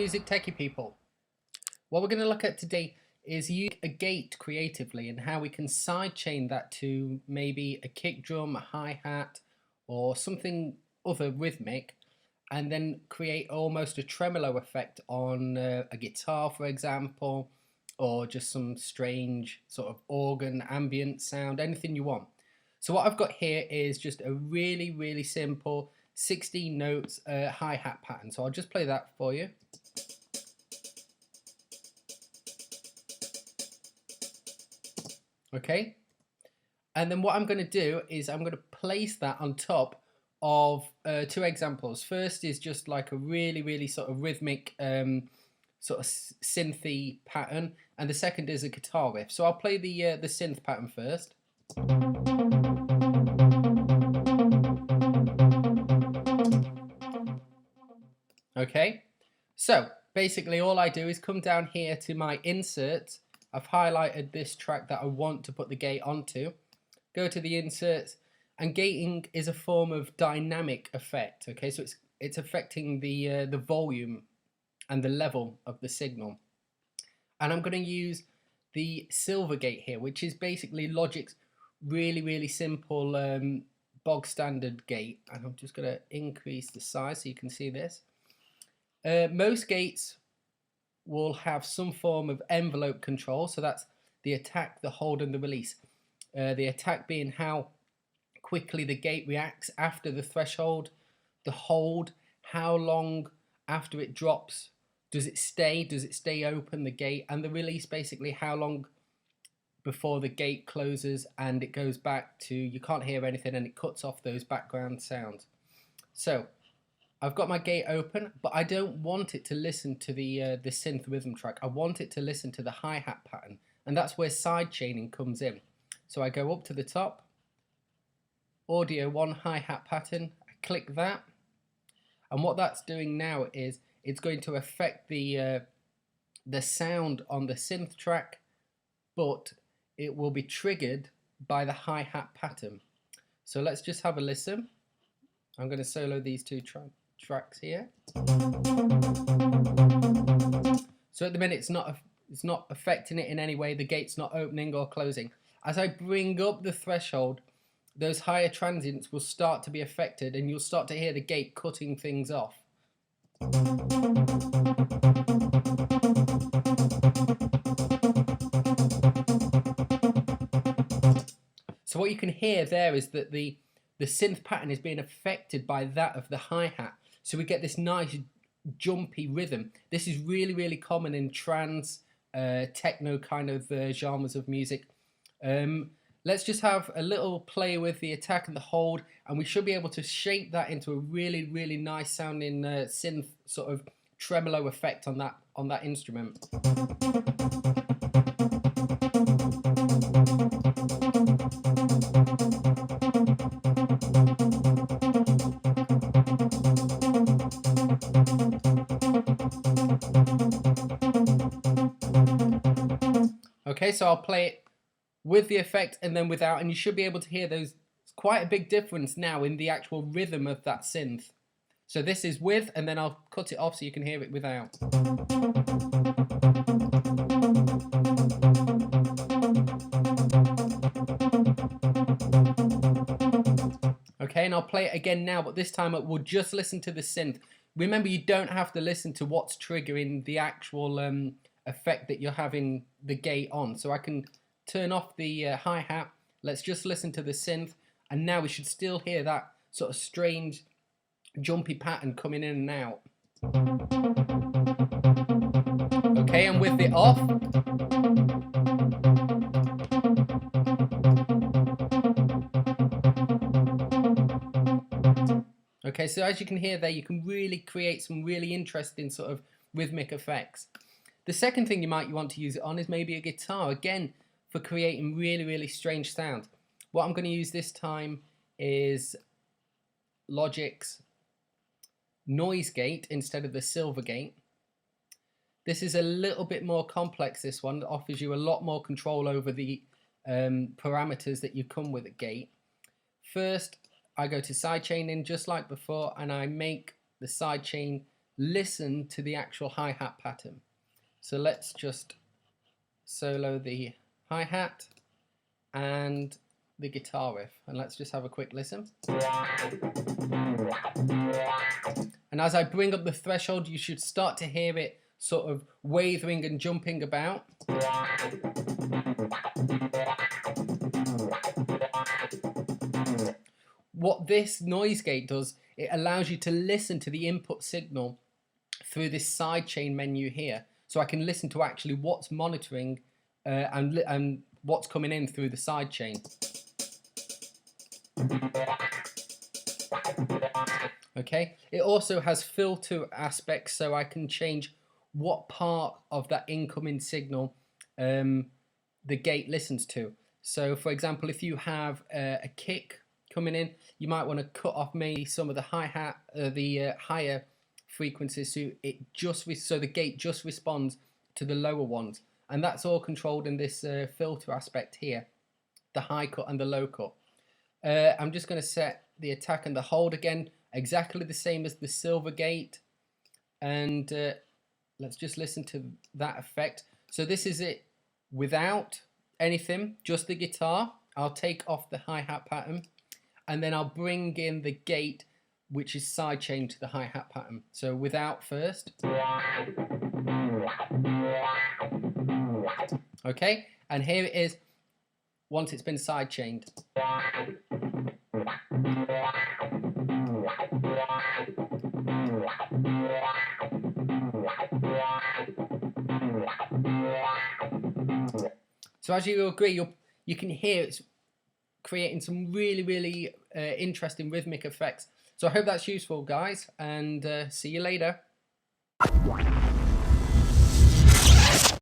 music techie people. What we're going to look at today is using a gate creatively and how we can sidechain that to maybe a kick drum, a hi-hat, or something other rhythmic, and then create almost a tremolo effect on a guitar, for example, or just some strange sort of organ ambient sound, anything you want. So what I've got here is just a really simple 16 notes hi-hat pattern. So I'll just play that for you. Okay, and then what I'm going to do is I'm going to place that on top of two examples. First is just like a really sort of rhythmic sort of synthy pattern, and the second is a guitar riff. So I'll play the synth pattern first. Okay, so basically all I do is come down here to my inserts. I've highlighted this track that I want to put the gate onto. Go to the inserts, and gating is a form of dynamic effect. Okay, so it's affecting the volume and the level of the signal. And I'm going to use the Silvergate here, which is basically Logic's really simple bog standard gate. And I'm just going to increase the size so you can see this. Most gates will have some form of envelope control, so that's the attack, the hold, and the release. The attack being how quickly the gate reacts after the threshold, the hold, how long after it drops, does it stay open, the gate, and the release basically how long before the gate closes and it goes back to you can't hear anything and it cuts off those background sounds. So I've got my gate open, but I don't want it to listen to the synth rhythm track. I want it to listen to the hi-hat pattern, and that's where side chaining comes in. So I go up to the top, audio 1 hi-hat pattern, I click that, and what that's doing now is it's going to affect the sound on the synth track, but it will be triggered by the hi-hat pattern. So let's just have a listen. I'm going to solo these two tracks here. So at the minute it's not affecting it in any way. The gate's not opening or closing. As I bring up the threshold, those higher transients will start to be affected, and you'll start to hear the gate cutting things off. So what you can hear there is that the synth pattern is being affected by that of the hi-hat. So we get this nice jumpy rhythm. This is really common in trance, techno kind of genres of music. Let's just have a little play with the attack and the hold, and we should be able to shape that into a really nice sounding synth sort of tremolo effect on that instrument. Okay, so I'll play it with the effect and then without, and you should be able to hear those. Quite a big difference now in the actual rhythm of that synth. So this is with, and then I'll cut it off so you can hear it without. Okay, and I'll play it again now, but this time we'll just listen to the synth. Remember, you don't have to listen to what's triggering the actual effect that you're having the gate on. So I can turn off the hi-hat. Let's just listen to the synth, and now we should still hear that sort of strange jumpy pattern coming in and out. Okay, and with it off. Okay, so as you can hear there, you can really create some really interesting sort of rhythmic effects. The second thing you might want to use it on is maybe a guitar, again, for creating really strange sounds. What I'm going to use this time is Logic's noise gate instead of the Silvergate. This is a little bit more complex, this one. That offers you a lot more control over the parameters that you come with a gate. First, I go to sidechaining just like before, and I make the sidechain listen to the actual hi-hat pattern. So let's just solo the hi-hat and the guitar riff, and let's just have a quick listen. And as I bring up the threshold, you should start to hear it sort of wavering and jumping about. What this noise gate does, it allows you to listen to the input signal through this sidechain menu here. So I can listen to actually what's monitoring and what's coming in through the sidechain. Okay, it also has filter aspects, so I can change what part of that incoming signal the gate listens to. So for example, if you have a kick coming in, you might want to cut off maybe some of the hi-hat, the higher frequencies, so the gate just responds to the lower ones, and that's all controlled in this filter aspect here, the high cut and the low cut. I'm just going to set the attack and the hold again, exactly the same as the silver gate, and let's just listen to that effect. So this is it without anything, just the guitar. I'll take off the hi-hat pattern, and then I'll bring in the gate, which is sidechained to the hi-hat pattern. So without first. Okay, and here it is once it's been sidechained. So as you agree, you can hear it's creating some really interesting rhythmic effects. So I hope that's useful, guys, and see you later.